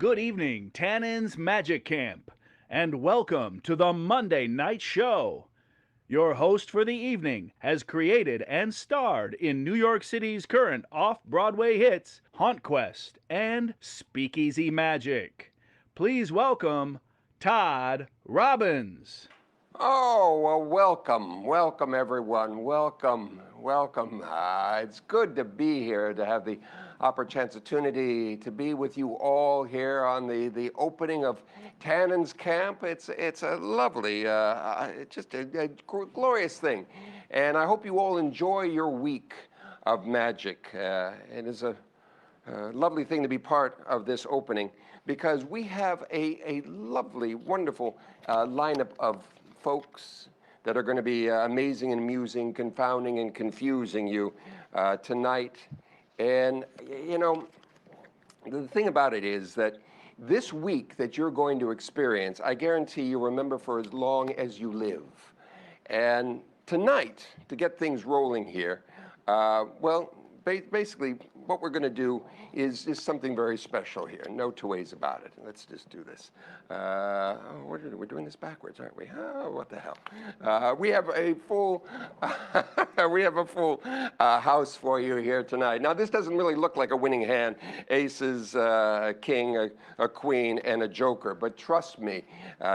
Good evening, Tannen's Magic Camp, and welcome to the Monday Night Show. Your host for the evening has created and starred in New York City's current off-Broadway hits, Haunt Quest and Speakeasy Magic. Please welcome Todd Robbins. Oh, well, welcome everyone. Welcome. It's good to be here, to have the opportunity to be with you all here on the opening of Tannen's Camp. It's a lovely, just a glorious thing. And I hope you all enjoy your week of magic. It is a lovely thing to be part of this opening because we have a lovely, wonderful lineup of folks that are going to be amazing and amusing, confounding and confusing you tonight. And, you know, the thing about it is that this week that you're going to experience, I guarantee you remember for as long as you live. And tonight, to get things rolling here, basically what we're going to do is something very special here. No two ways about it. Let's just do this. We're doing this backwards, aren't we? Oh, what the hell? We have a full house for you here tonight. Now, this doesn't really look like a winning hand. Aces, a king, a queen, and a joker. But trust me,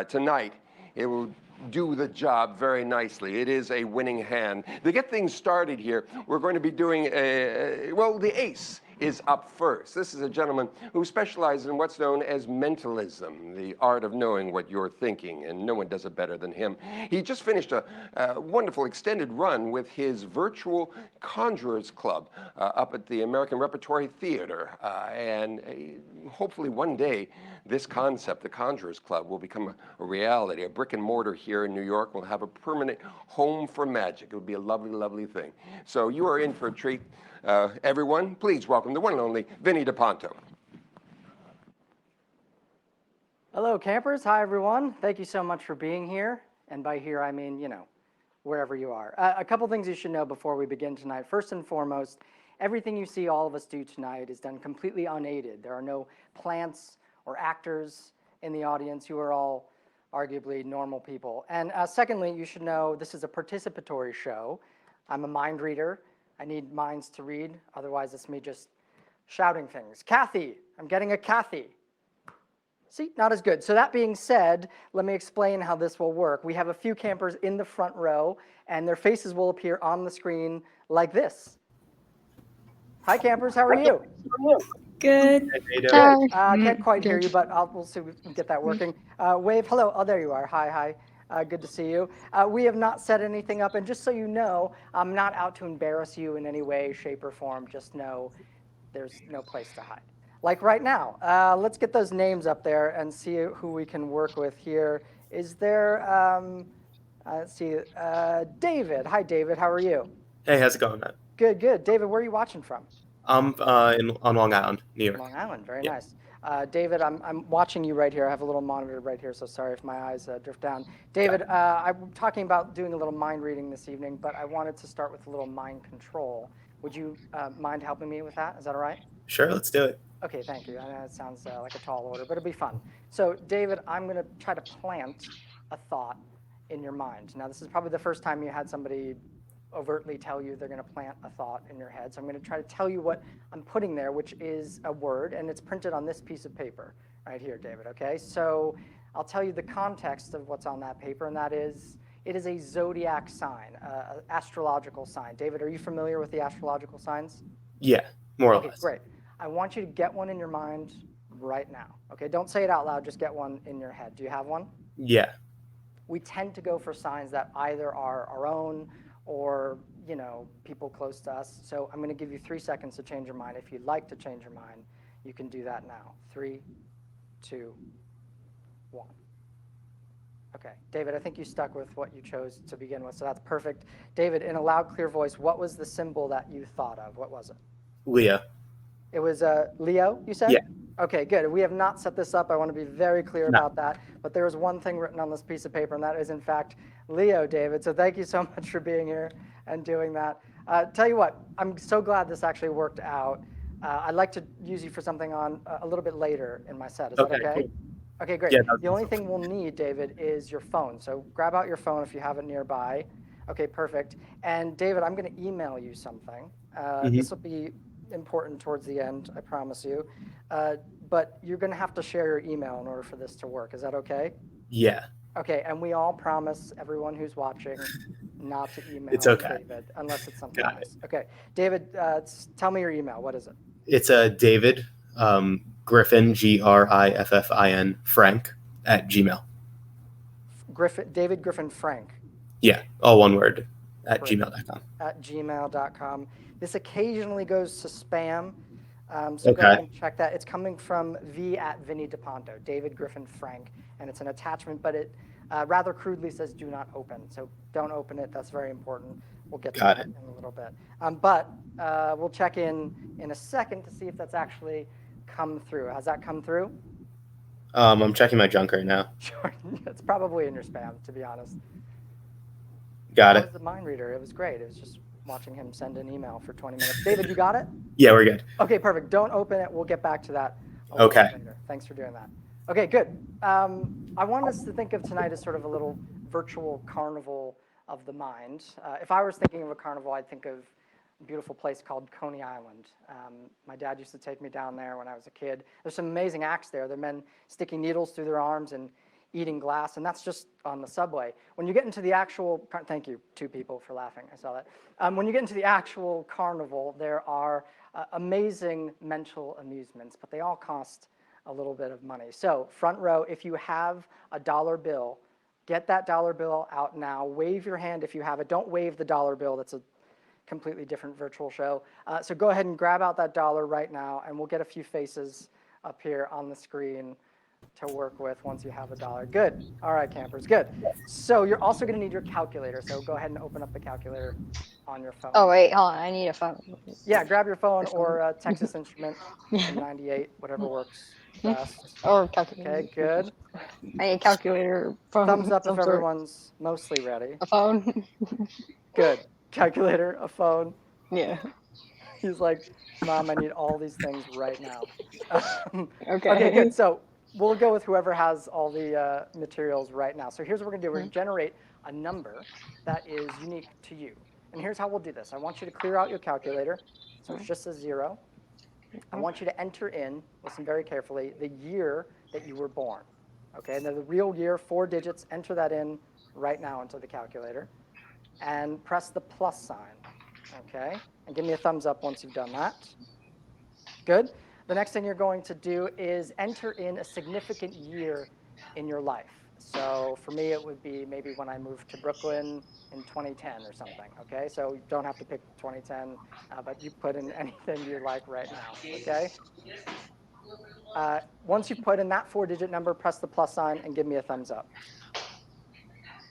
tonight it will do the job very nicely. It is a winning hand. To get things started here, we're going to be doing the ace is up first. This is a gentleman who specializes in what's known as mentalism, the art of knowing what you're thinking, and no one does it better than him. He just finished a wonderful extended run with his virtual Conjurers Club up at the American Repertory Theater, and hopefully one day this concept, the Conjurers Club, will become a reality. A brick and mortar here in New York will have a permanent home for magic. It would be a lovely, lovely thing. So you are in for a treat. Everyone, please welcome the one and only Vinny DePonto. Hello, campers. Hi, everyone. Thank you so much for being here. And by here, I mean, wherever you are. A couple things you should know before we begin tonight. First and foremost, everything you see all of us do tonight is done completely unaided. There are no plants or actors in the audience. You are all arguably normal people. And secondly, you should know this is a participatory show. I'm a mind reader. I need minds to read. Otherwise, it's me just shouting things. Kathy, I'm getting a Kathy. See, not as good. So that being said, let me explain how this will work. We have a few campers in the front row, and their faces will appear on the screen like this. Hi, campers. How are you? Good. Can't quite hear you, but we'll see if we can get that working. Wave, hello. Oh, there you are. Hi. Good to see you. We have not set anything up, and just so you know, I'm not out to embarrass you in any way, shape, or form. Just know there's no place to hide. Like right now. Let's get those names up there and see who we can work with here. Is there, let's see, David. Hi, David. How are you? Hey, how's it going, man? Good. David, where are you watching from? I'm on Long Island, New York. Long Island, very nice. David, I'm watching you right here. I have a little monitor right here, so sorry if my eyes drift down. David, I'm talking about doing a little mind reading this evening, but I wanted to start with a little mind control. Would you mind helping me with that? Is that all right? Sure, let's do it. Okay, thank you. I know it sounds like a tall order, but it'll be fun. So, David, I'm going to try to plant a thought in your mind. Now, this is probably the first time you had somebody overtly tell you they're going to plant a thought in your head. So I'm going to try to tell you what I'm putting there, which is a word, and it's printed on this piece of paper right here, David, okay? So I'll tell you the context of what's on that paper, and that is, it is a zodiac sign, an astrological sign. David, are you familiar with the astrological signs? Yeah, more or less. Great. I want you to get one in your mind right now, okay? Don't say it out loud, just get one in your head. Do you have one? Yeah. We tend to go for signs that either are our own or, people close to us. So I'm going to give you 3 seconds to change your mind. If you'd like to change your mind, you can do that now. 3, 2, 1. Okay, David, I think you stuck with what you chose to begin with, so that's perfect. David, in a loud, clear voice, what was the symbol that you thought of? What was it? Leo. It was Leo, you said? Yeah. Okay, good. We have not set this up. I want to be very clear about that. But there is one thing written on this piece of paper, and that is, in fact, Leo, David. So thank you so much for being here and doing that. Tell you what, I'm so glad this actually worked out. I'd like to use you for something on a little bit later in my set. Is that okay? Cool. Okay, great. Yeah, The only thing we'll need, David, is your phone. So grab out your phone if you have it nearby. Okay, perfect. And David, I'm going to email you something. This will be important towards the end, I promise you. But you're going to have to share your email in order for this to work. Is that okay? Yeah. Okay, and we all promise everyone who's watching not to email It's okay. David unless it's something Got nice. Okay, David, tell me your email. What is it? It's David Griffin, Griffin, Frank at Gmail. David Griffin Frank. Yeah, all one word at Great. gmail.com. At gmail.com. This occasionally goes to spam, so go ahead and check that. It's coming from Vinny DePonto, David Griffin Frank, and it's an attachment, but it rather crudely says do not open. So don't open it. That's very important. We'll get to that in a little bit. But we'll check in a second to see if that's actually come through. Has that come through? I'm checking my junk right now. Sure. It's probably in your spam, to be honest. Got it. That was the mind reader. It was great. It was just watching him send an email for 20 minutes. David, you got it? Yeah, we're good. Okay, perfect. Don't open it. We'll get back to that Okay. later. Thanks for doing that. Okay, good. I want us to think of tonight as sort of a little virtual carnival of the mind. If I was thinking of a carnival, I'd think of a beautiful place called Coney Island. My dad used to take me down there when I was a kid. There's some amazing acts there. There are men sticking needles through their arms and eating glass, and that's just on the subway. When you get into the actual, thank you, 2 people for laughing, I saw that. When you get into the actual carnival, there are amazing mental amusements, but they all cost a little bit of money. So front row, if you have a dollar bill, get that dollar bill out now. Wave your hand if you have it. Don't wave the dollar bill. That's a completely different virtual show. So go ahead and grab out that dollar right now, and we'll get a few faces up here on the screen to work with once you have a dollar. Good. All right, campers. Good. So you're also going to need your calculator. So go ahead and open up the calculator on your phone. Oh, wait. Hold on. I need a phone. Yeah, grab your phone or a Texas Instrument 98, whatever works best. Or calculator. Okay, good. I need a calculator. Phone. Thumbs up if sort. everyone's mostly ready. A phone. Good. Calculator, a phone. Yeah. He's like, Mom, I need all these things right now. Okay. Okay, good. So we'll go with whoever has all the materials right now. So here's what we're going to do. We're going to generate a number that is unique to you. And here's how we'll do this. I want you to clear out your calculator. So it's just a 0. I want you to enter in, listen very carefully, the year that you were born. Okay, and then the real year, 4 digits, enter that in right now into the calculator. And press the plus sign. Okay, and give me a thumbs up once you've done that. Good. The next thing you're going to do is enter in a significant year in your life. So for me, it would be maybe when I moved to Brooklyn in 2010 or something, okay? So you don't have to pick 2010, but you put in anything you like right now, okay? Once you put in that 4-digit number, press the plus sign and give me a thumbs up.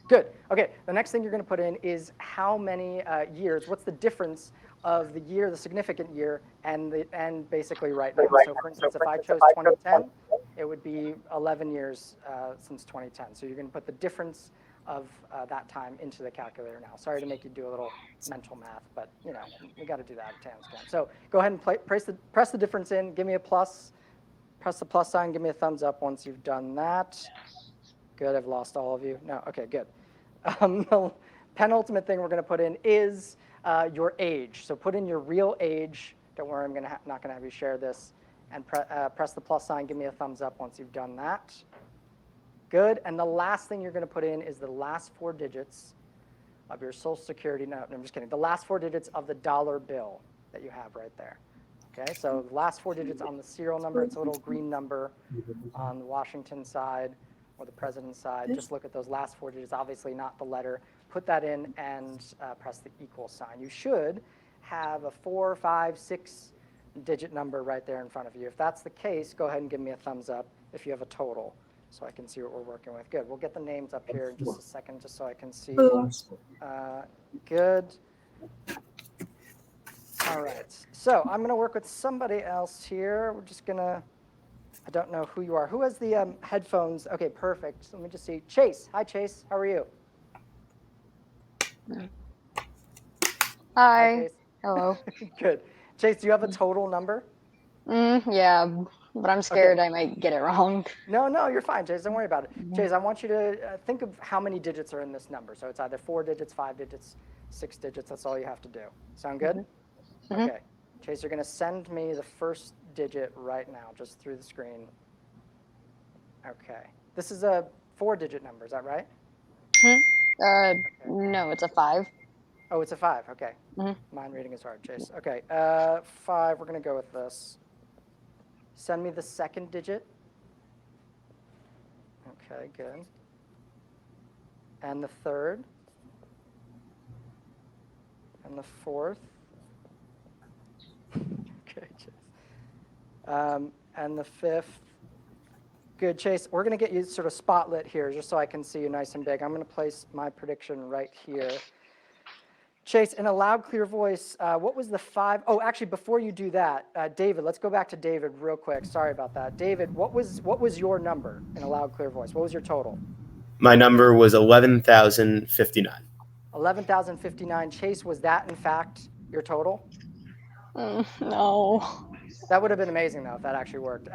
Good. Okay, the next thing you're going to put in is how many years, what's the difference of the year, the significant year, and basically right now. So for instance, if I chose 2010, it would be 11 years since 2010. So you're going to put the difference of that time into the calculator now. Sorry to make you do a little mental math, but you know, we got to do that at Tannen's Camp. So go ahead and press the difference in, give me a plus, press the plus sign, give me a thumbs up once you've done that. Good, I've lost all of you. No, okay, good. The penultimate thing we're going to put in is your age. So put in your real age. Don't worry, I'm not going to have you share this. And press the plus sign. Give me a thumbs up once you've done that. Good. And the last thing you're going to put in is the last 4 digits of your Social Security. No, I'm just kidding. The last 4 digits of the dollar bill that you have right there. Okay, so the last 4 digits on the serial number. It's a little green number on the Washington side or the president's side. Just look at those last 4 digits, obviously not the letter. Put that in and press the equal sign. You should have a 4, 5, 6-digit number right there in front of you. If that's the case, go ahead and give me a thumbs up if you have a total so I can see what we're working with. Good. We'll get the names up here in just a second just so I can see. Good. All right. So I'm going to work with somebody else here. We're just going to, I don't know who you are. Who has the headphones? Okay, perfect. So let me just see. Chase. Hi, Chase. How are you? Hi. Chase. Hello. Good. Chase, do you have a total number? Yeah, but I'm scared I might get it wrong. No, you're fine, Chase. Don't worry about it. Chase, I want you to think of how many digits are in this number. So it's either 4 digits, 5 digits, 6 digits. That's all you have to do. Sound good? Okay. Chase, you're going to send me the first digit right now, just through the screen. Okay. This is a 4-digit number. Is that right? No, it's a 5. Oh, it's a 5. Okay. Mind reading is hard, Chase. Okay. 5. We're going to go with this. Send me the second digit. Okay, good. And the third. And the fourth. Okay, Chase. And the fifth. Good, Chase. We're going to get you sort of spotlit here just so I can see you nice and big. I'm going to place my prediction right here. Chase, in a loud, clear voice, what was the 5? Oh, actually, before you do that, David, let's go back to David real quick. Sorry about that. David, what was your number in a loud, clear voice? What was your total? My number was 11,059. 11,059. Chase, was that in fact your total? No. That would have been amazing, though, if that actually worked.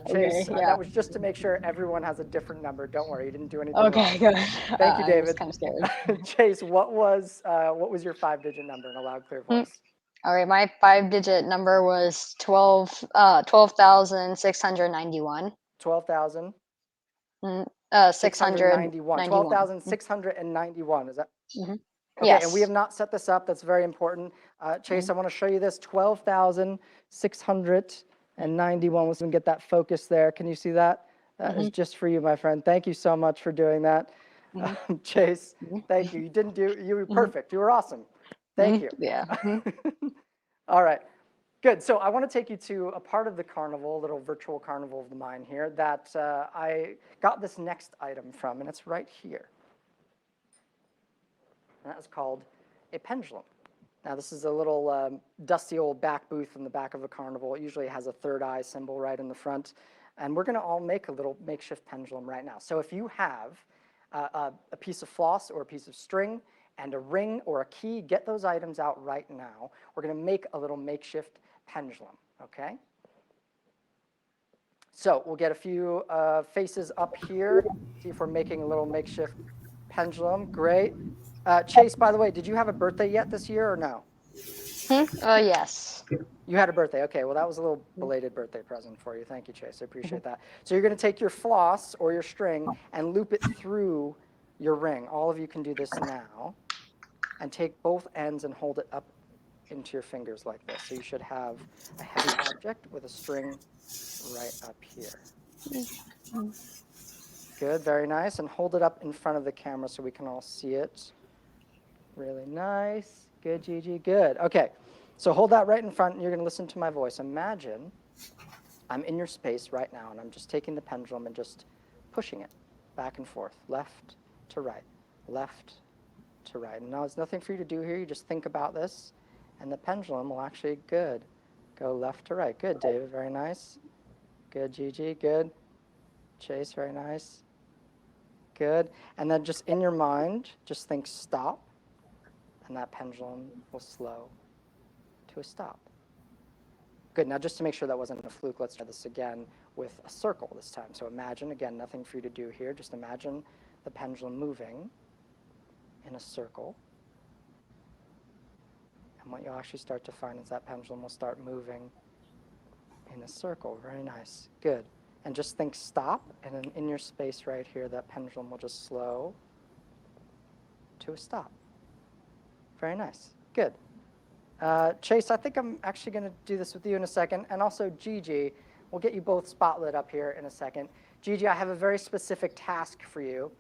Chase, yeah. that was just to make sure everyone has a different number. Don't worry, you didn't do anything Okay, wrong. good. Thank you, I David. was kind of scared. Chase, what was your 5-digit number in a loud, clear voice? All right, my 5-digit number was 12,691. 12,000. 691. 12,691. Is that? Okay, Yes. and we have not set this up. That's very important. Chase, I want to show you this. 12,691. Let's get that focus there. Can you see that? That is just for you, my friend. Thank you so much for doing that. Chase, thank you. You were perfect. You were awesome. Thank you. Yeah. All right. Good. So I want to take you to a part of the carnival, a little virtual carnival of the mind here, that I got this next item from, and it's right here. And that is called a pendulum. Now, this is a little dusty old back booth in the back of a carnival. It usually has a third eye symbol right in the front. And we're going to all make a little makeshift pendulum right now. So if you have a piece of floss or a piece of string and a ring or a key, get those items out right now. We're going to make a little makeshift pendulum, okay? So we'll get a few faces up here, see if we're making a little makeshift pendulum. Great. Chase, by the way, did you have a birthday yet this year or no? Yes. You had a birthday. Okay, well, that was a little belated birthday present for you. Thank you, Chase. I appreciate that. So you're going to take your floss or your string and loop it through your ring. All of you can do this now. And take both ends and hold it up into your fingers like this. So you should have a heavy object with a string right up here. Good, very nice. And hold it up in front of the camera so we can all see it. Really nice. Good, Gigi, good. Okay, so hold that right in front and you're going to listen to my voice. Imagine I'm in your space right now and I'm just taking the pendulum and just pushing it back and forth, left to right, left to right. And now there's nothing for you to do here. You just think about this and the pendulum will actually, good, go left to right. Good, David, very nice. Good, Gigi, good. Chase, very nice. Good. And then just in your mind, just think stop. And that pendulum will slow to a stop. Good. Now, just to make sure that wasn't a fluke, let's try this again with a circle this time. So imagine, again, nothing for you to do here. Just imagine the pendulum moving in a circle. And what you'll actually start to find is that pendulum will start moving in a circle. Very nice. Good. And just think stop, and then in your space right here, that pendulum will just slow to a stop. Very nice. Good. Chase, I think I'm actually going to do this with you in a second, and also Gigi. We'll get you both spotlit up here in a second. Gigi, I have a very specific task for you.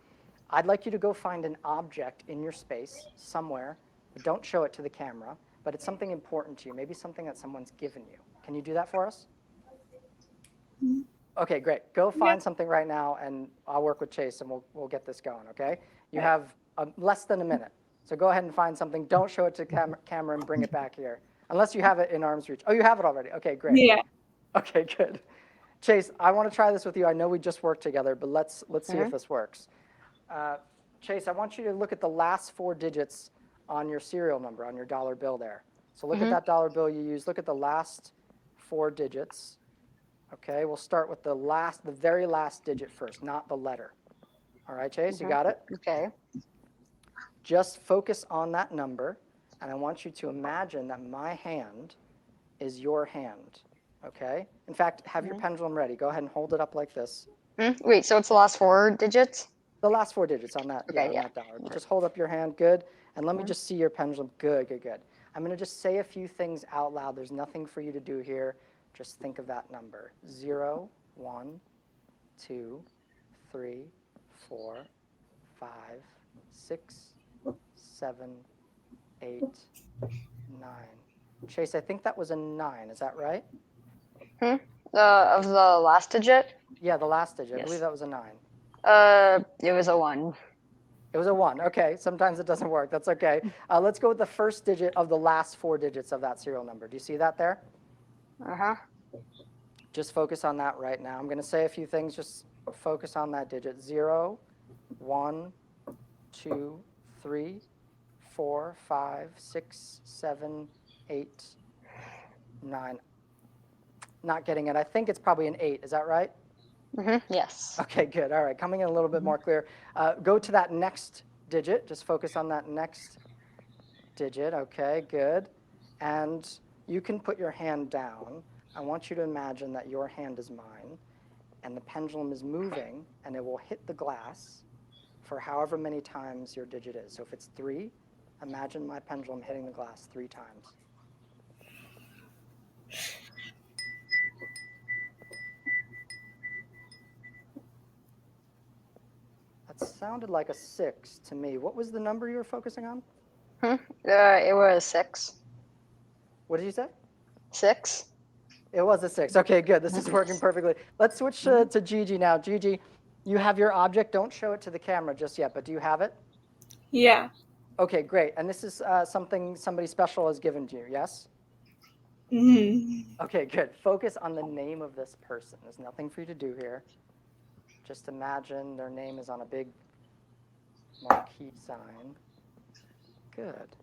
I'd like you to go find an object in your space somewhere. Don't show it to the camera, but it's something important to you, maybe something that someone's given you. Can you do that for us? Okay, great. Go find something right now, and I'll work with Chase, and we'll get this going, okay? You have less than a minute. So go ahead and find something. Don't show it to camera and bring it back here, unless you have it in arm's reach. Oh, you have it already. Okay, great. Yeah. Okay, good. Chase, I want to try this with you. I know we just worked together, but let's see if this works. Chase, I want you to look at the last 4 digits on your serial number, on your dollar bill there. So look at that dollar bill you used. Look at the last 4 digits Okay, we'll start with the very last digit first, not the letter. All right, Chase, you got it? Okay. Just focus on that number, and I want you to imagine that my hand is your hand, okay? In fact, have your pendulum ready. Go ahead and hold it up like this. Wait, so it's the last 4 digits? The last 4 digits on that, Okay, on yeah. that dollar. Just hold up your hand, good. And let me just see your pendulum, good, good, good. I'm gonna just say a few things out loud. There's nothing for you to do here. Just think of that number. 0, 1, 2, 3, 4, 5, 6, 7, 8, 9. Chase, I think that was a 9, is that right? Of the last digit? Yeah, the last digit, I Yes. believe that was a 9. It was a 1. It was a 1, okay, sometimes it doesn't work, that's okay. Let's go with the first digit of the last 4 digits of that serial number. Do you see that there? Uh-huh. Just focus on that right now. I'm going to say a few things. Just focus on that digit. 0, 1, 2, 3, 4, 5, 6, 7, 8, 9. Not getting it. I think it's probably an 8. Is that right? Yes. Okay, good. All right. Coming in a little bit more clear. Go to that next digit. Just focus on that next digit. Okay, good. And you can put your hand down. I want you to imagine that your hand is mine, and the pendulum is moving, and it will hit the glass for however many times your digit is. So if it's 3, imagine my pendulum hitting the glass 3 times. That sounded like a 6 to me. What was the number you were focusing on? It was 6. What did you say? 6? It was a 6. Okay, good. This is working perfectly. Let's switch to Gigi now. Gigi, you have your object. Don't show it to the camera just yet, but do you have it? Yeah. Okay, great. And this is something somebody special has given to you, yes? Okay, good. Focus on the name of this person. There's nothing for you to do here. Just imagine their name is on a big marquee sign. Good.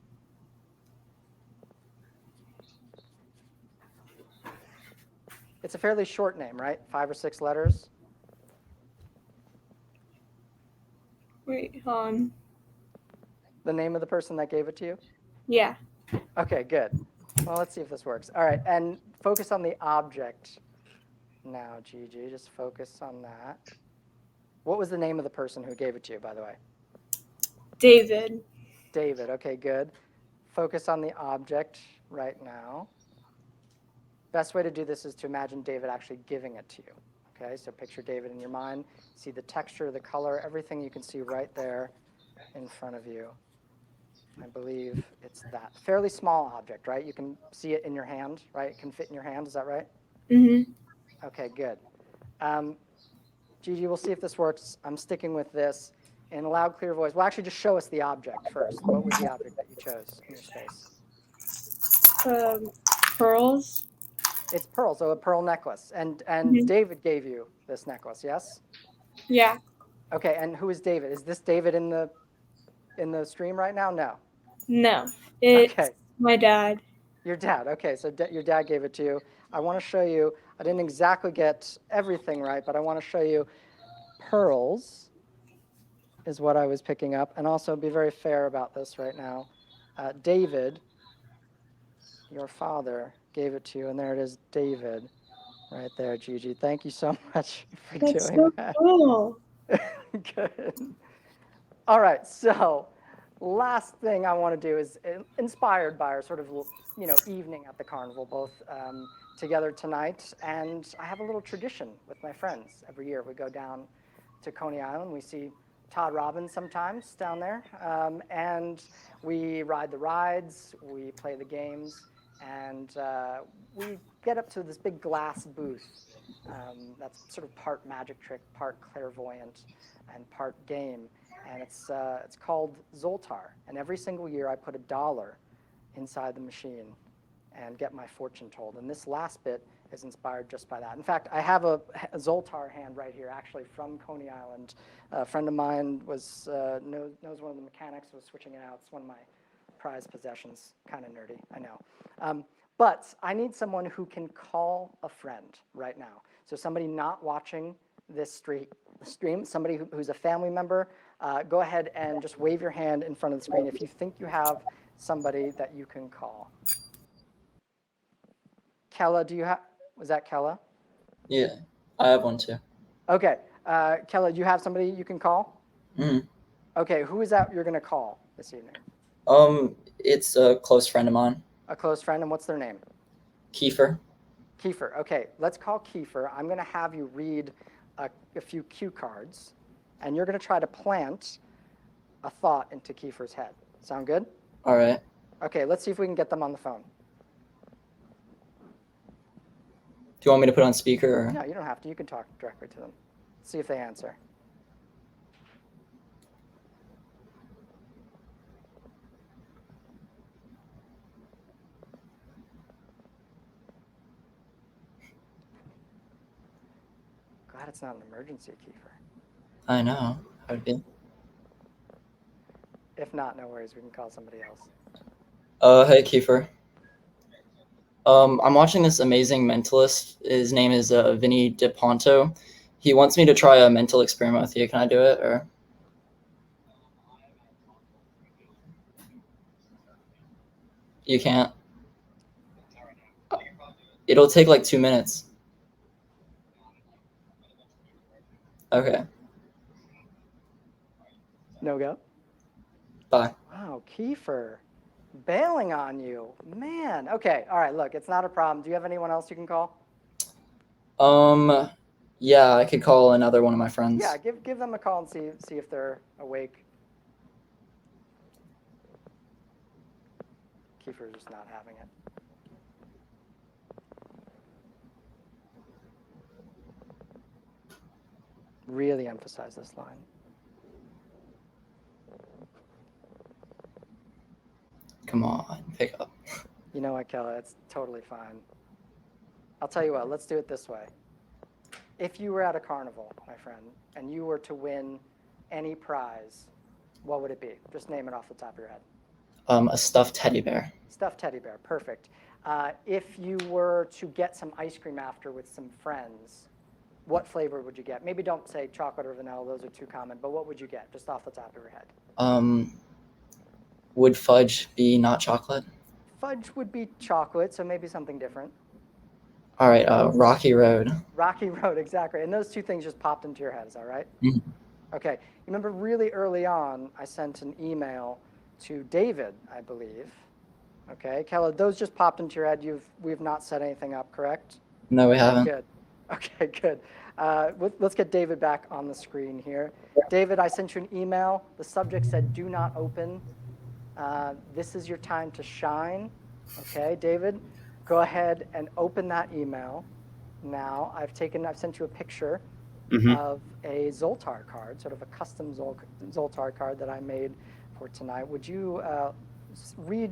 It's a fairly short name, right? 5 or 6 letters. Wait, hold on. The name of the person that gave it to you? Yeah. Okay, good. Well, let's see if this works. All right, and focus on the object now, Gigi. Just focus on that. What was the name of the person who gave it to you, by the way? David. David. Okay, good. Focus on the object right now. Best way to do this is to imagine David actually giving it to you. Okay, so picture David in your mind. See the texture, the color, everything you can see right there in front of you. I believe it's that. Fairly small object, right? You can see it in your hand, right? It can fit in your hand, is that right? Okay, good. Gigi, we'll see if this works. I'm sticking with this in a loud, clear voice. Well, actually, just show us the object first. What was the object that you chose in your space? Pearls. It's pearl, so a pearl necklace. And David gave you this necklace, yes? Yeah. Okay, and who is David? Is this David in the stream right now? No. No. It's Okay. my dad. Your dad. Okay, so your dad gave it to you. I want to show you. I didn't exactly get everything right, but I want to show you pearls is what I was picking up, and also be very fair about this right now. David, your father, gave it to you, and there it is, David, right there, Gigi. Thank you so much for That's doing so that. cool. Good. All right, so last thing I want to do is inspired by our sort of evening at the carnival, both together tonight, and I have a little tradition with my friends. Every year we go down to Coney Island. We see Todd Robbins sometimes down there, and we ride the rides, we play the games, and we get up to this big glass booth that's sort of part magic trick, part clairvoyant, and part game. And it's called Zoltar. And every single year I put $1 inside the machine and get my fortune told. And this last bit is inspired just by that. In fact, I have a Zoltar hand right here, actually from Coney Island. A friend of mine knows one of the mechanics, was switching it out. It's one of my prized possessions. Kind of nerdy, I know. But I need someone who can call a friend right now. So somebody not watching this stream, somebody who's a family member, go ahead and just wave your hand in front of the screen if you think you have somebody that you can call. Kella, was that Kella? Yeah, I have one too. Okay, Kella, do you have somebody you can call? Mm. Okay, who is that you're gonna call this evening? It's a close friend of mine. A close friend, and what's their name? Kiefer. Kiefer, okay, let's call Kiefer. I'm gonna have you read a few cue cards, and you're gonna try to plant a thought into Kiefer's head. Sound good? All right. Okay, let's see if we can get them on the phone. Do you want me to put on speaker? Or? No, you don't have to. You can talk directly to them. See if they answer. Glad it's not an emergency, Kiefer. I know. I'd be. If not, no worries. We can call somebody else. Hey, Kiefer. I'm watching this amazing mentalist. His name is Vinny DePonto. He wants me to try a mental experiment with you. Can I do it? Or you can't? It'll take like 2 minutes. Okay. No go? Bye. Wow, Kiefer. Bailing on you. Man. Okay, all right, look, it's not a problem. Do you have anyone else you can call? Yeah, I could call another one of my friends. Yeah, give them a call and see if they're awake. Kiefer's just not having it. Really emphasize this line. Come on, pick up. You know what, Kella, it's totally fine. I'll tell you what, let's do it this way. If you were at a carnival, my friend, and you were to win any prize, what would it be? Just name it off the top of your head. A stuffed teddy bear. Stuffed teddy bear, perfect. If you were to get some ice cream after with some friends, what flavor would you get? Maybe don't say chocolate or vanilla, those are too common, but what would you get, just off the top of your head? Would fudge be not chocolate? Fudge would be chocolate, so maybe something different. All right, Rocky Road. Rocky Road, exactly. And those two things just popped into your head, is that right? Mm-hmm. Okay. You remember really early on, I sent an email to David, I believe. Okay, Kella, those just popped into your head. We've not set anything up, correct? No, we haven't. Good. Okay, good. Let's get David back on the screen here. David, I sent you an email. The subject said, "Do not open. This is your time to shine." Okay, David, go ahead and open that email. Now, I've sent you a picture of a Zoltar card, sort of a custom Zoltar card that I made for tonight. Would you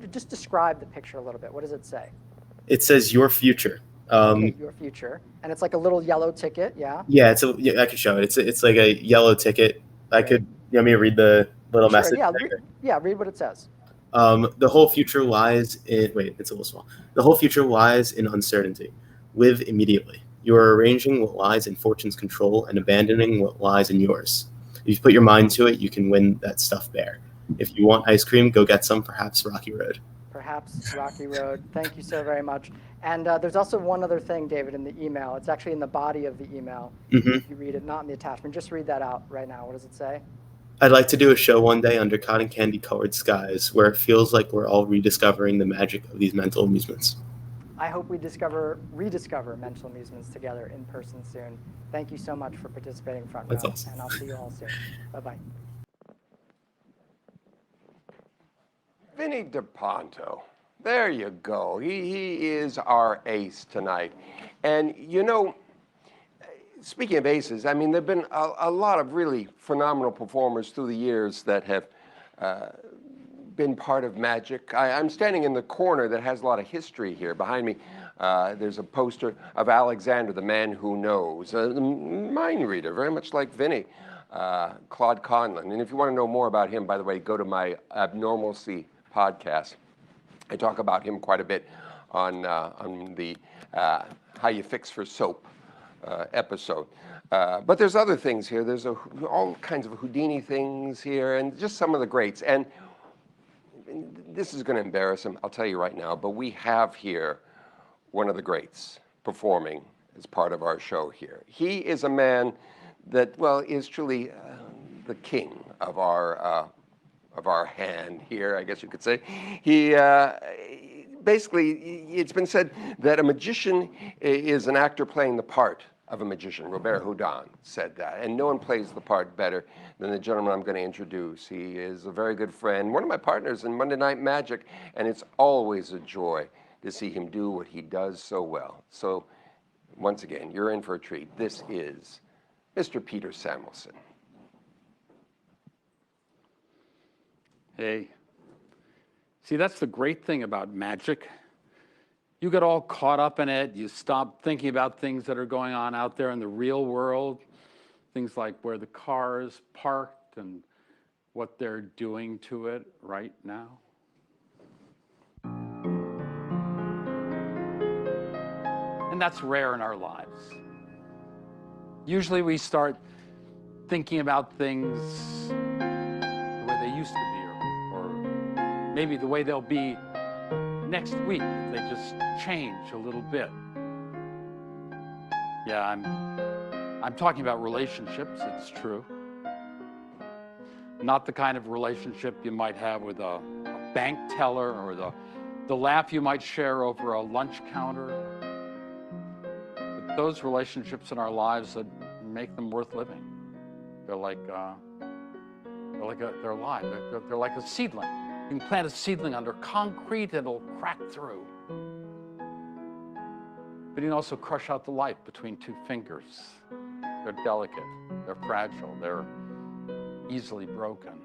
just describe the picture a little bit? What does it say? It says your future. Okay, your future. And it's like a little yellow ticket, yeah? Yeah, I could show it. It's like a yellow ticket. Great. You want me to read the little Sure, message? read what it says. The whole future lies in, wait, it's a little small. The whole future lies in uncertainty. Live immediately. You are arranging what lies in fortune's control and abandoning what lies in yours. If you put your mind to it, you can win that stuffed bear. If you want ice cream, go get some, perhaps Rocky Road. Perhaps Rocky Road. Thank you so very much. And there's also one other thing, David, in the email. It's actually in the body of the email. If you read it, not in the attachment. Just read that out right now. What does it say? I'd like to do a show one day under cotton candy colored skies where it feels like we're all rediscovering the magic of these mental amusements. I hope we rediscover mental amusements together in person soon. Thank you so much for participating front row. That's awesome. And I'll see you all soon. Bye-bye. Vinny DePonto. There you go. He is our ace tonight. And, you know, speaking of aces, I mean, there have been a lot of really phenomenal performers through the years that have been part of Magic. I'm standing in the corner that has a lot of history here. Behind me, there's a poster of Alexander, the man who knows, a mind reader, very much like Vinny, Claude Conlon. And if you want to know more about him, by the way, go to my Abnormalcy podcast. I talk about him quite a bit on the How You Fix for Soap episode. But there's other things here. There's all kinds of Houdini things here, and just some of the greats. And this is going to embarrass him, I'll tell you right now, but we have here one of the greats performing as part of our show here. He is a man that, well, is truly the king of our hand here, I guess you could say. He basically, it's been said that a magician is an actor playing the part of a magician. Robert Houdin said that, and no one plays the part better than the gentleman I'm going to introduce. He is a very good friend, one of my partners in Monday Night Magic, and it's always a joy to see him do what he does so well. So, once again, you're in for a treat. This is Mr. Peter Samuelson. Hey. See, that's the great thing about magic. You get all caught up in it. You stop thinking about things that are going on out there in the real world. Things like where the car is parked and what they're doing to it right now. And that's rare in our lives. Usually we start thinking about things the way they used to be, or maybe the way they'll be next week if they just change a little bit. Yeah, I'm talking about relationships, it's true. Not the kind of relationship you might have with a bank teller or the laugh you might share over a lunch counter. But those relationships in our lives that make them worth living. They're alive. They're like a seedling. You can plant a seedling under concrete and it'll crack through. But you can also crush out the life between two fingers. They're delicate, they're fragile, they're easily broken.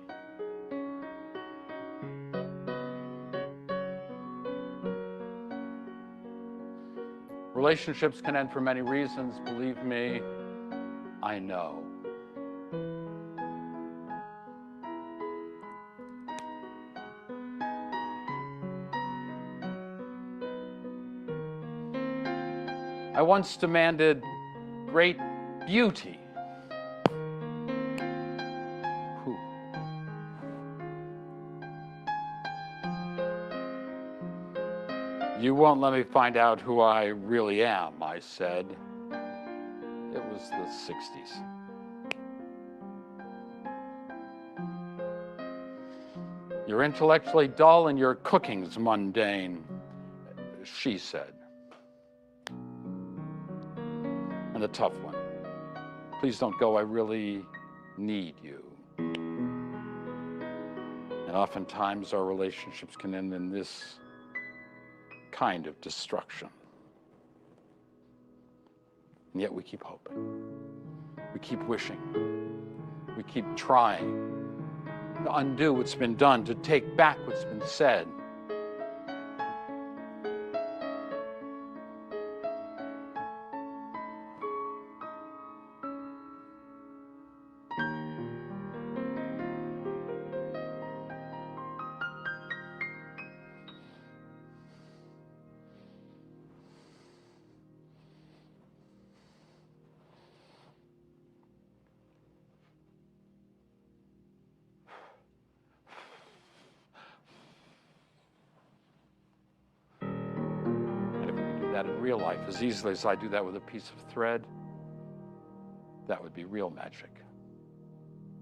Relationships can end for many reasons, believe me, I know. I once demanded great beauty. Whew. You won't let me find out who I really am, I said. It was the 60s. You're intellectually dull and your cooking's mundane, she said. And the tough one. Please don't go, I really need you. And oftentimes our relationships can end in this kind of destruction. And yet we keep hoping. We keep wishing. We keep trying to undo what's been done, to take back what's been said. That in real life as easily as I do that with a piece of thread, that would be real magic,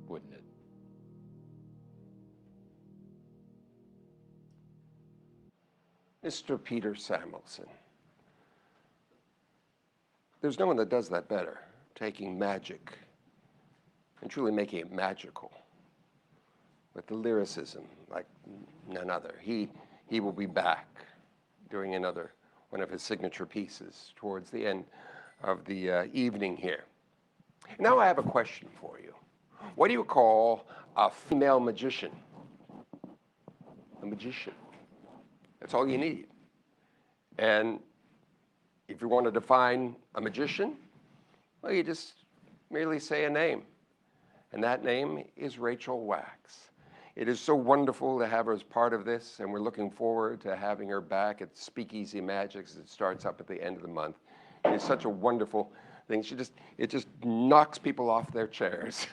wouldn't it? Mr. Peter Samuelson. There's no one that does that better, taking magic and truly making it magical with the lyricism like none other. He will be back doing another one of his signature pieces towards the end of the evening here. Now I have a question for you. What do you call a female magician? A magician. That's all you need. And if you want to define a magician, well, you just merely say a name. And that name is Rachel Wax. It is so wonderful to have her as part of this, and we're looking forward to having her back at Speakeasy Magics. It starts up at the end of the month. It's such a wonderful thing. It just knocks people off their chairs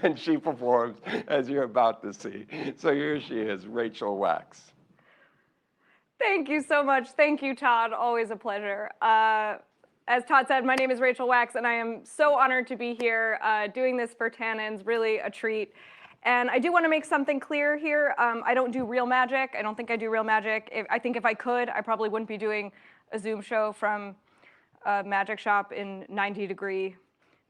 when she performs, as you're about to see. So here she is, Rachel Wax. Thank you so much. Thank you, Todd. Always a pleasure. As Todd said, my name is Rachel Wax, and I am so honored to be here doing this for Tannen's. Really a treat. And I do want to make something clear here. I don't do real magic. I don't think I do real magic. I think if I could, I probably wouldn't be doing a Zoom show from a magic shop in 90-degree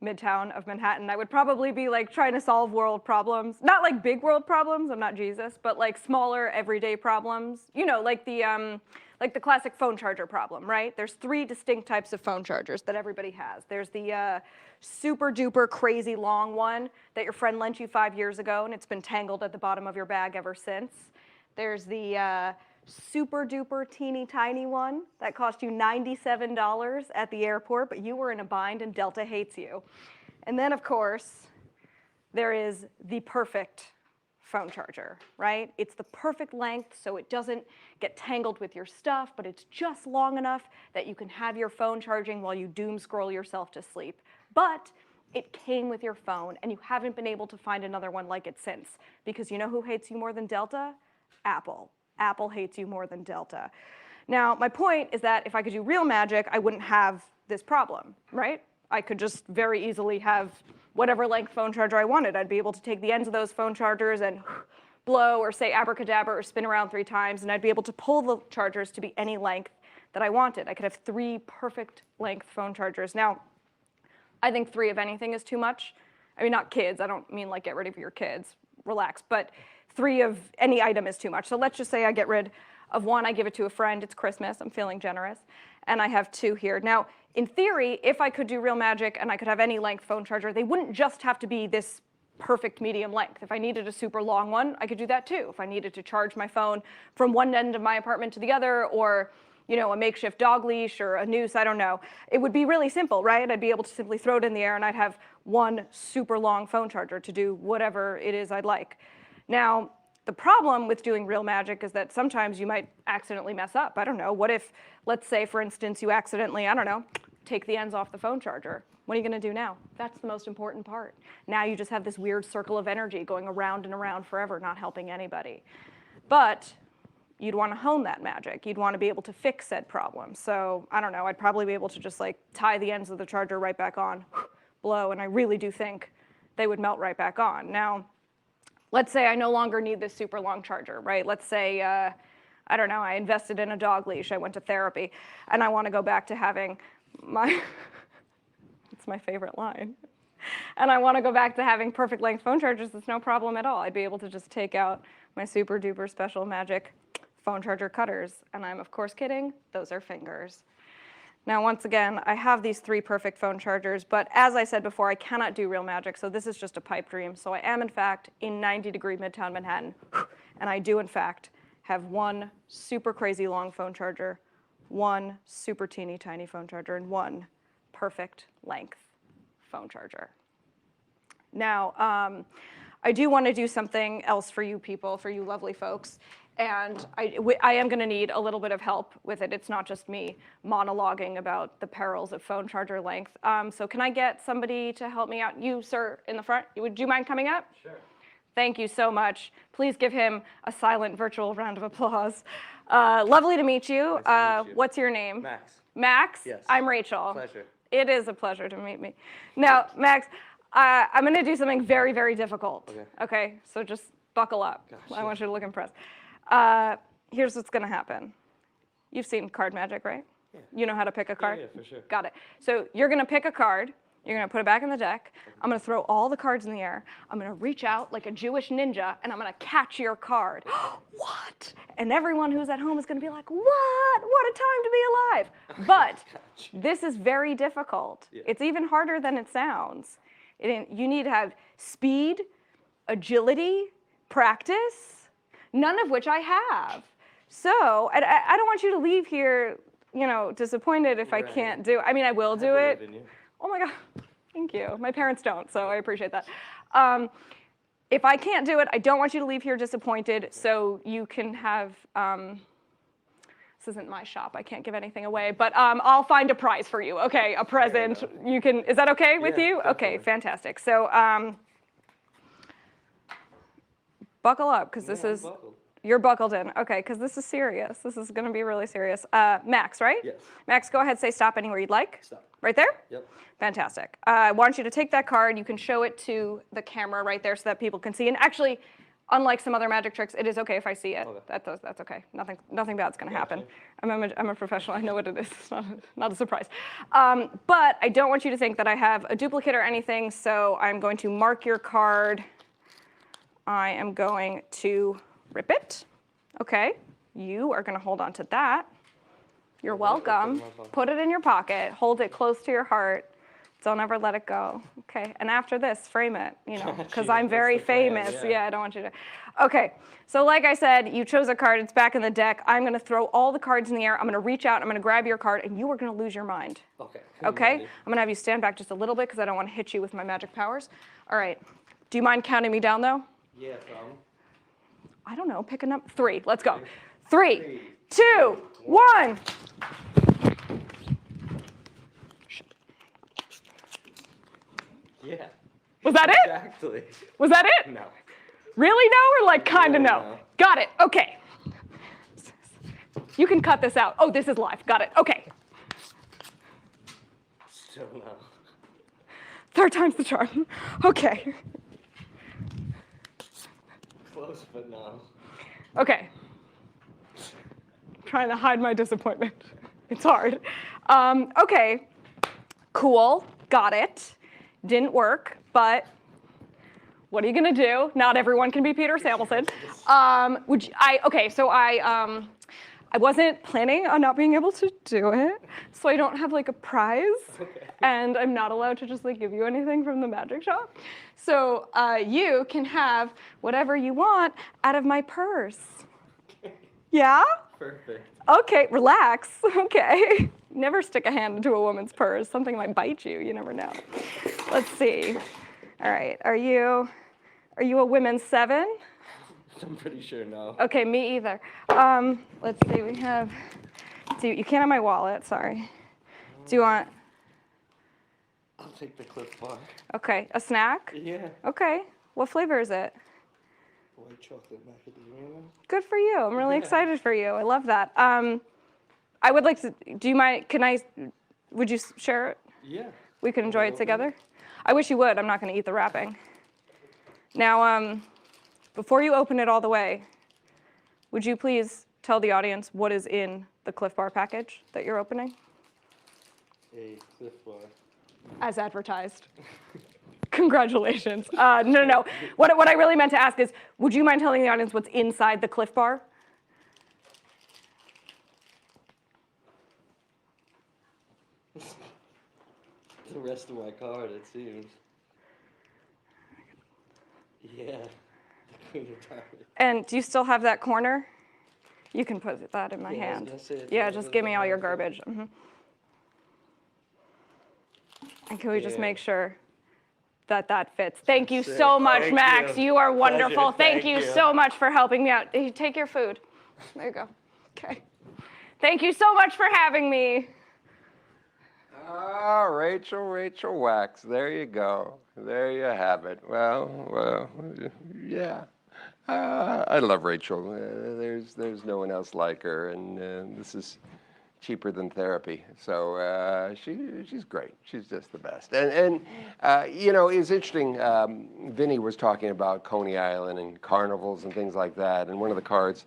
Midtown of Manhattan. I would probably be like trying to solve world problems. Not like big world problems, I'm not Jesus, but like smaller everyday problems. You know, like the classic phone charger problem, right? There's 3 distinct types of phone chargers that everybody has. There's the super duper crazy long one that your friend lent you 5 years ago and it's been tangled at the bottom of your bag ever since. There's the super duper teeny tiny one that cost you $97 at the airport, but you were in a bind and Delta hates you. And then of course, there is the perfect phone charger, right? It's the perfect length so it doesn't get tangled with your stuff, but it's just long enough that you can have your phone charging while you doom scroll yourself to sleep. But it came with your phone and you haven't been able to find another one like it since. Because you know who hates you more than Delta? Apple. Apple hates you more than Delta. Now, my point is that if I could do real magic, I wouldn't have this problem, right? I could just very easily have whatever length phone charger I wanted. I'd be able to take the ends of those phone chargers and blow or say abracadabra or spin around 3 times, and I'd be able to pull the chargers to be any length that I wanted. I could have 3 perfect length phone chargers. Now, I think 3 of anything is too much. I mean, not kids. I don't mean like get rid of your kids. Relax. But 3 of any item is too much. So let's just say I get rid of 1. I give it to a friend. It's Christmas. I'm feeling generous. And I have 2 here. Now, in theory, if I could do real magic and I could have any length phone charger, they wouldn't just have to be this perfect medium length. If I needed a super long one, I could do that too. If I needed to charge my phone from one end of my apartment to the other, or you know, a makeshift dog leash or a noose, I don't know. It would be really simple, right? I'd be able to simply throw it in the air and I'd have 1 super long phone charger to do whatever it is I'd like. Now, the problem with doing real magic is that sometimes you might accidentally mess up. I don't know. What if, let's say, for instance, you accidentally, I don't know, take the ends off the phone charger? What are you going to do now? That's the most important part. Now you just have this weird circle of energy going around and around forever, not helping anybody. But you'd want to hone that magic. You'd want to be able to fix said problem. So I don't know. I'd probably be able to just like tie the ends of the charger right back on, blow, and I really do think they would melt right back on. Now, let's say I no longer need this super long charger, right? Let's say, I don't know, I invested in a dog leash, I went to therapy, and I want to go back to having my, it's my favorite line, and I want to go back to having perfect length phone chargers. It's no problem at all. I'd be able to just take out my super duper special magic phone charger cutters, and I'm of course kidding, those are fingers. Now, once again, I have these 3 perfect phone chargers, but as I said before, I cannot do real magic, so this is just a pipe dream. So I am, in fact, in 90-degree Midtown Manhattan, and I do, in fact, have 1 super crazy long phone charger, 1 super teeny tiny phone charger, and 1 perfect length phone charger. Now, I do want to do something else for you people, for you lovely folks. And I am going to need a little bit of help with it. It's not just me monologuing about the perils of phone charger length. So can I get somebody to help me out? You, sir, in the front. Would you mind coming up? Sure. Thank you so much. Please give him a silent virtual round of applause. Lovely to meet you. Nice to meet you. What's your name? Max. Max? Yes. I'm Rachel. Pleasure. It is a pleasure to meet me. Now, Max, I'm going to do something very, very difficult. Okay, so just buckle up. I want you to look impressed. Here's what's going to happen. You've seen card magic, right? Yeah. You know how to pick a card? Yeah, for sure. Got it. So you're going to pick a card. You're going to put it back in the deck. I'm going to throw all the cards in the air. I'm going to reach out like a Jewish ninja, and I'm going to catch your card. What? And everyone who's at home is going to be like, what? What a time to be alive. But this is very difficult. Yeah. It's even harder than it sounds. You need to have speed, agility, practice, none of which I have. So I don't want you to leave here, you know, disappointed if I can't do it. I mean, I will do it. Oh my God, thank you. My parents don't, so I appreciate that. If I can't do it, I don't want you to leave here disappointed, so you can have This isn't my shop. I can't give anything away, but I'll find a prize for you. Okay, a present. You can. Is that okay with you? Definitely. Okay, fantastic. So buckle up, because this is. Buckled. You're buckled in. Okay, because this is serious. This is going to be really serious. Max, right? Yes. Max, go ahead. Say stop anywhere you'd like. Stop. Right there. Yep. Fantastic. I want you to take that card. You can show it to the camera right there so that people can see. And actually, unlike some other magic tricks, it is okay if I see it. Okay. That's okay. Nothing bad's going to happen. I'm a professional. I know what it is. It's not a surprise. But I don't want you to think that I have a duplicate or anything. So I'm going to mark your card. I am going to rip it. Okay. You are going to hold on to that. You're welcome. Put it in your pocket. Hold it close to your heart. Don't ever let it go. Okay. And after this, frame it, because I'm very famous. Yeah, I don't want you to. Okay. So like I said, you chose a card. It's back in the deck. I'm going to throw all the cards in the air. I'm going to reach out. I'm going to grab your card, and you are going to lose your mind. Okay. Okay? I'm going to have you stand back just a little bit because I don't want to hit you with my magic powers. All right. Do you mind counting me down, though? Yeah, I don't know. Pick a number. 3. Let's go. 3, 2, 1. Yeah. Was that it? Exactly. Was that it? No. Really no, or like kind of no? No. Got it. Okay. You can cut this out. Oh, this is live. Got it. Okay. Still no. 3rd time's the charm. Okay. Close, but no. Okay. Trying to hide my disappointment. It's hard. Okay. Cool. Got it. Didn't work, but what are you gonna do? Not everyone can be Peter Samuelson. I wasn't planning on not being able to do it, so I don't have like a prize, and I'm not allowed to just like give you anything from the magic shop. So you can have whatever you want out of my purse. Yeah? Perfect. Okay, relax. Okay. Never stick a hand into a woman's purse. Something might bite you. You never know. Let's see. All right. Are you a women's 7? I'm pretty sure no. Okay, me either. Let's see. We have. You can't have my wallet. Sorry. Do you want? I'll take the Cliff Bar. Okay, a snack. Yeah. Okay. What flavor is it? White chocolate macadamia. Good for you. I'm really excited for you. I love that. I would like to. Do you mind? Would you share it? Yeah. We could enjoy it together. I wish you would. I'm not going to eat the wrapping. Now, before you open it all the way, would you please tell the audience what is in the Cliff Bar package that you're opening? A Cliff Bar. As advertised. Congratulations. No. What I really meant to ask is, would you mind telling the audience what's inside the Cliff Bar? The rest of my card, it seems. Yeah. The Queen of Diamonds. And do you still have that corner? You can put that in my Yeah, I was hand. gonna say it's Yeah, right just in give the me all your hand. garbage. And can we just Yeah. make sure that fits? Thank you Sick. so much, Thank Max. you. You are wonderful. Pleasure. Thank Thank you you. so much for helping me out. Hey, take your food. There you go. Okay. Thank you so much for having me. Ah, Rachel Wax. There you go. There you have it. Well, yeah. I love Rachel. There's no one else like her, and this is cheaper than therapy. So she's great. She's just the best. And it's interesting. Vinny was talking about Coney Island and carnivals and things like that. And one of the cards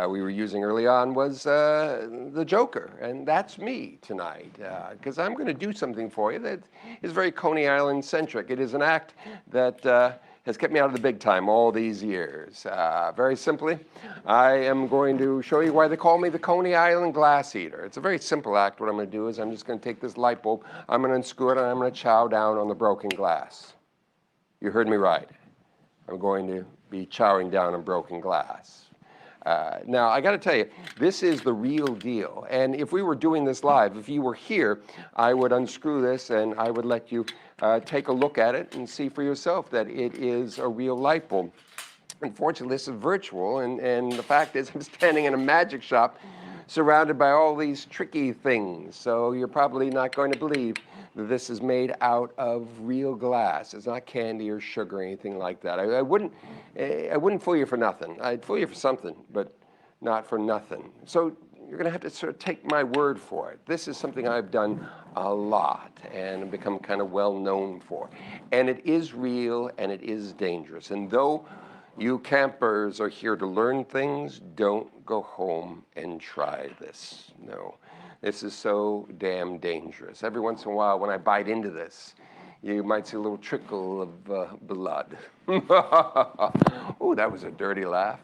we were using early on was the Joker, and that's me tonight, because I'm going to do something for you that is very Coney Island centric. It is an act that has kept me out of the big time all these years. Very simply, I am going to show you why they call me the Coney Island Glass Eater. It's a very simple act. What I'm going to do is I'm just going to take this light bulb, I'm going to unscrew it, and I'm going to chow down on the broken glass. You heard me right. I'm going to be chowing down on broken glass. Now, I got to tell you, this is the real deal. And if we were doing this live, if you were here, I would unscrew this and I would let you take a look at it and see for yourself that it is a real light bulb. Unfortunately, this is virtual, and the fact is I'm standing in a magic shop surrounded by all these tricky things. So you're probably not going to believe that this is made out of real glass. It's not candy or sugar or anything like that. I wouldn't fool you for nothing. I'd fool you for something, but not for nothing. So you're going to have to sort of take my word for it. This is something I've done a lot and become kind of well known for. And it is real and it is dangerous. And though you campers are here to learn things, don't go home and try this. No, this is so damn dangerous. Every once in a while when I bite into this, you might see a little trickle of blood. Oh, that was a dirty laugh.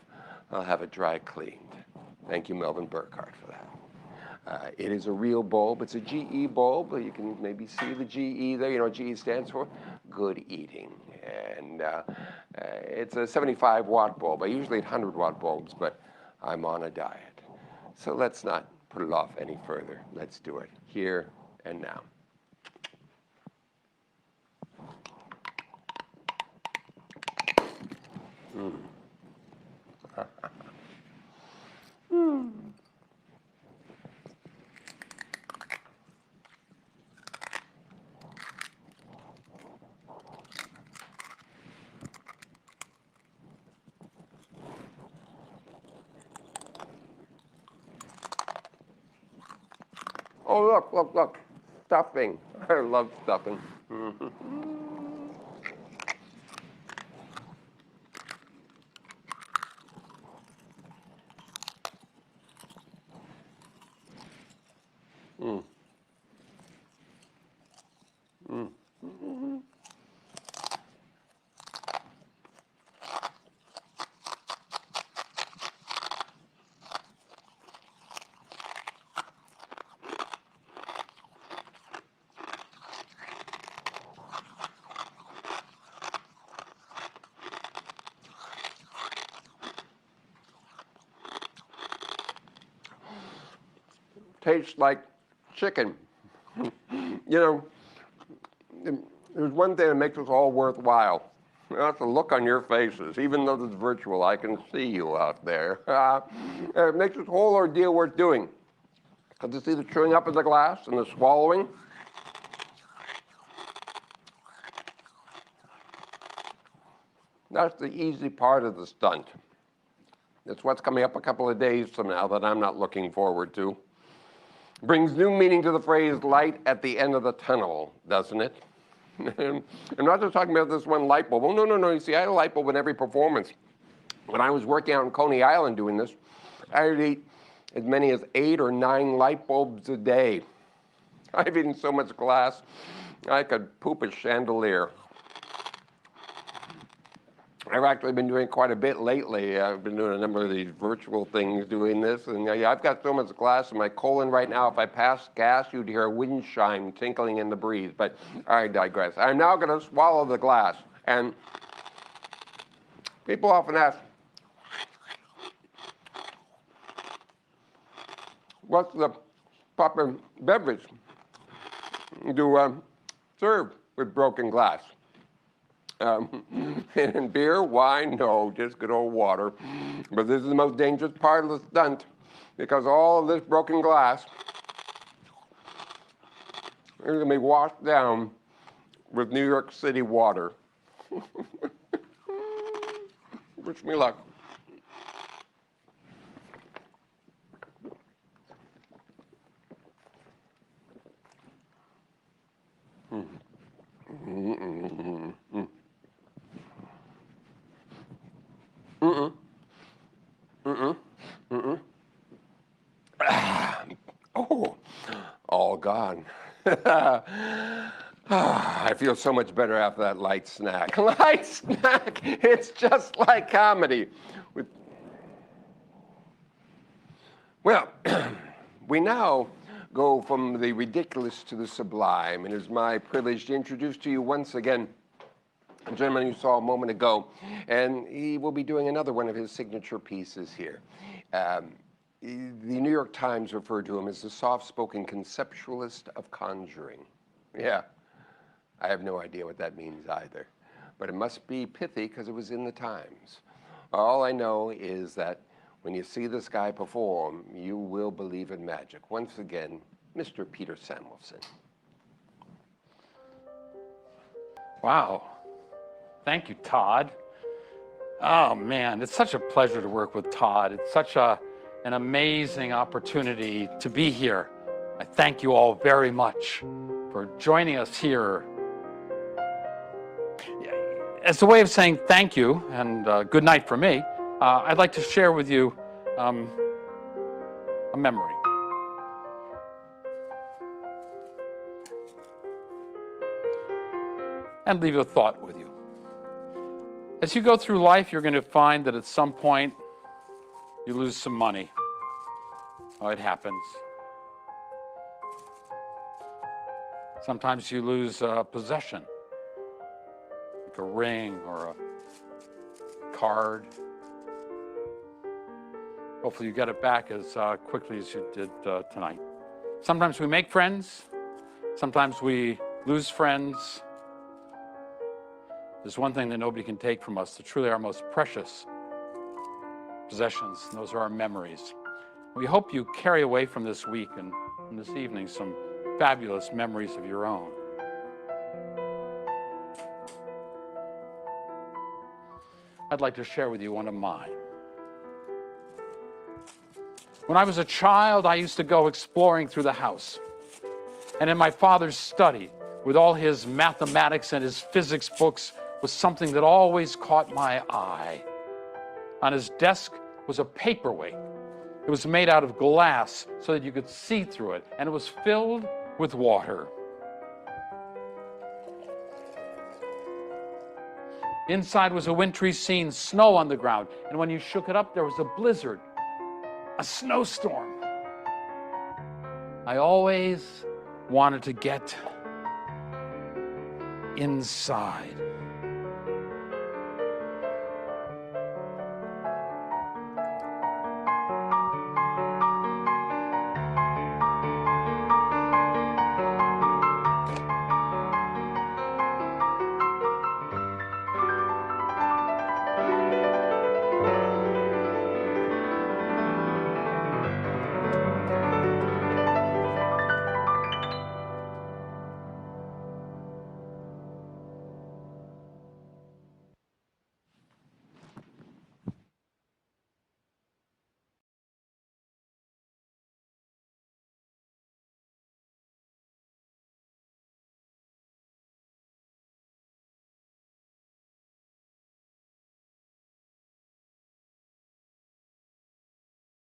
I'll have it dry cleaned. Thank you, Melvin Burkhart, for that. It is a real bulb. It's a GE bulb. You can maybe see the GE there. You know what GE stands for? Good eating. And it's a 75-watt bulb. I usually eat 100-watt bulbs, but I'm on a diet. So let's not put it off any further. Let's do it here and now. Oh, look. Stuffing. I love stuffing. Tastes like chicken. You know, there's one thing that makes us all worthwhile. That's the look on your faces. Even though this is virtual, I can see you out there. It makes this whole ordeal worth doing. Because you see the chewing up of the glass and the swallowing? That's the easy part of the stunt. It's what's coming up a couple of days from now that I'm not looking forward to. Brings new meaning to the phrase light at the end of the tunnel, doesn't it? I'm not just talking about this one light bulb. Oh, no. You see, I had a light bulb in every performance. When I was working out in Coney Island doing this, I would eat as many as 8 or 9 light bulbs a day. I've eaten so much glass, I could poop a chandelier. I've actually been doing quite a bit lately. I've been doing a number of these virtual things doing this. And I've got so much glass in my colon right now, if I pass gas, you'd hear a wind chime tinkling in the breeze. But I digress. I'm now going to swallow the glass. And people often ask, what's the proper beverage to serve with broken glass? And beer, wine, no, just good old water. But this is the most dangerous part of the stunt because all of this broken glass is going to be washed down with New York City water. Wish me luck. Oh, all gone. I feel so much better after that light snack. Light snack, it's just like comedy. Well, we now go from the ridiculous to the sublime, and it's my privilege to introduce to you once again a gentleman you saw a moment ago, and he will be doing another one of his signature pieces here. The New York Times referred to him as the soft-spoken conceptualist of conjuring. Yeah, I have no idea what that means either, but it must be pithy because it was in the Times. All I know is that When you see this guy perform, you will believe in magic. Once again, Mr. Peter Samuelson. Wow. Thank you, Todd. Oh, man, it's such a pleasure to work with Todd. It's such an amazing opportunity to be here. I thank you all very much for joining us here. As a way of saying thank you and good night for me, I'd like to share with you a memory. And leave a thought with you. As you go through life, you're going to find that at some point you lose some money. Oh, it happens. Sometimes you lose a possession, like a ring or a card. Hopefully you get it back as quickly as you did tonight. Sometimes we make friends. Sometimes we lose friends. There's one thing that nobody can take from us, that truly our most precious possessions, and those are our memories. We hope you carry away from this week and from this evening some fabulous memories of your own. I'd like to share with you one of mine. When I was a child, I used to go exploring through the house. And in my father's study, with all his mathematics and his physics books, was something that always caught my eye. On his desk was a paperweight. It was made out of glass so that you could see through it, and it was filled with water. Inside was a wintry scene, snow on the ground, and when you shook it up, there was a blizzard, a snowstorm. I always wanted to get inside.